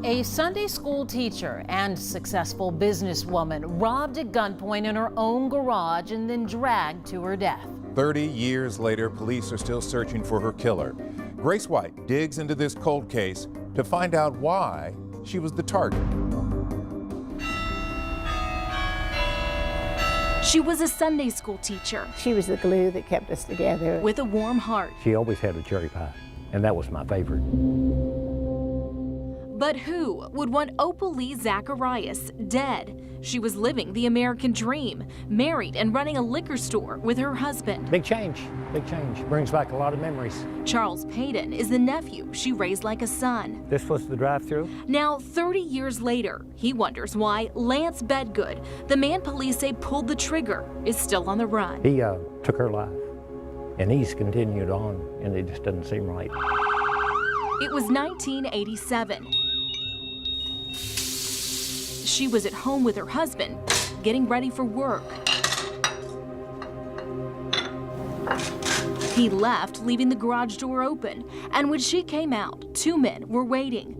A Sunday school teacher and successful businesswoman robbed at gunpoint in her own garage and then dragged to her death. 30 years later, police are still searching for her killer. Grace White digs into this cold case to find out why she was the target. She was a Sunday school teacher. She was the glue that kept us together. With a warm heart. She always had a cherry pie, and that was my favorite. But who would want Opal Lee Zacharias dead? She was living the American dream, married and running a liquor store with her husband. Big change, big change. Brings back a lot of memories. Charles Payton is the nephew she raised like a son. This was the drive-thru? Now, 30 years later, he wonders why Lance Bedgood, the man police say pulled the trigger, is still on the run. He took her life, and he's continued on, and it just doesn't seem right. It was 1987. She was at home with her husband, getting ready for work. He left, leaving the garage door open, and when she came out, two men were waiting.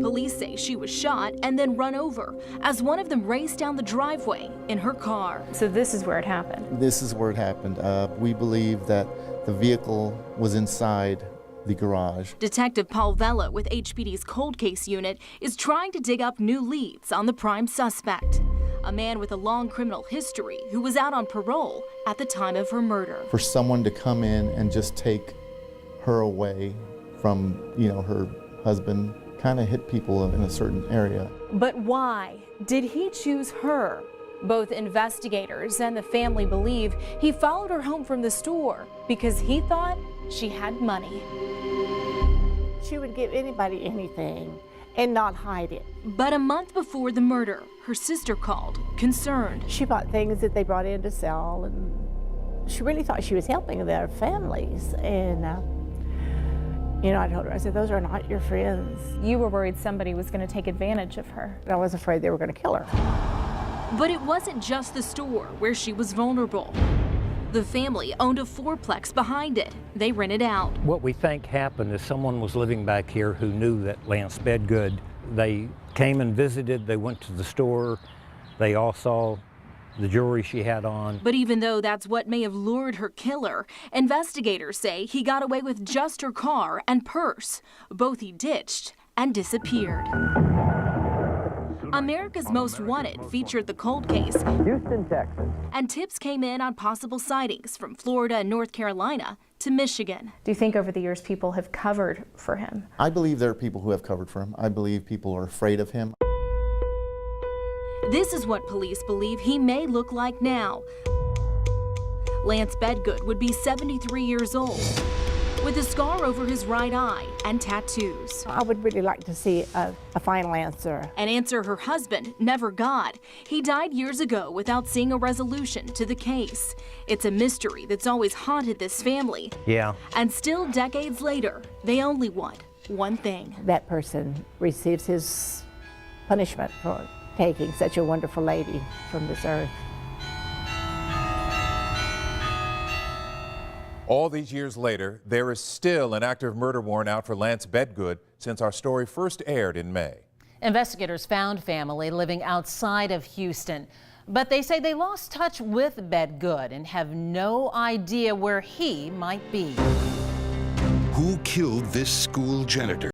Police say she was shot and then run over as one of them raced down the driveway in her car. So this is where it happened? This is where it happened. We believe that the vehicle was inside the garage. Detective Paul Vella with HPD's Cold Case Unit is trying to dig up new leads on the prime suspect, a man with a long criminal history who was out on parole at the time of her murder. For someone to come in and just take her away from, her husband kind of hit people in a certain area. But why did he choose her? Both investigators and the family believe he followed her home from the store because he thought she had money. She would give anybody anything and not hide it. But a month before the murder, her sister called, concerned. She bought things that they brought in to sell, and she really thought she was helping their families. And I told her, I said, those are not your friends. You were worried somebody was going to take advantage of her. I was afraid they were going to kill her. But it wasn't just the store where she was vulnerable. The family owned a fourplex behind it. They rented out. What we think happened is someone was living back here who knew that Lance Bedgood. They came and visited, they went to the store, they all saw the jewelry she had on. But even though that's what may have lured her killer, investigators say he got away with just her car and purse. Both he ditched and disappeared. America's Most Wanted featured the cold case. Houston, Texas. And tips came in on possible sightings from Florida and North Carolina to Michigan. Do you think over the years people have covered for him? I believe there are people who have covered for him. I believe people are afraid of him. This is what police believe he may look like now. Lance Bedgood would be 73 years old, with a scar over his right eye and tattoos. I would really like to see a final answer. An answer her husband never got. He died years ago without seeing a resolution to the case. It's a mystery that's always haunted this family. Yeah. And still decades later, they only want one thing. That person receives his punishment for taking such a wonderful lady from this earth. All these years later, there is still an active murder warrant out for Lance Bedgood since our story first aired in May. Investigators found family living outside of Houston, but they say they lost touch with Bedgood and have no idea where he might be. Who killed this school janitor?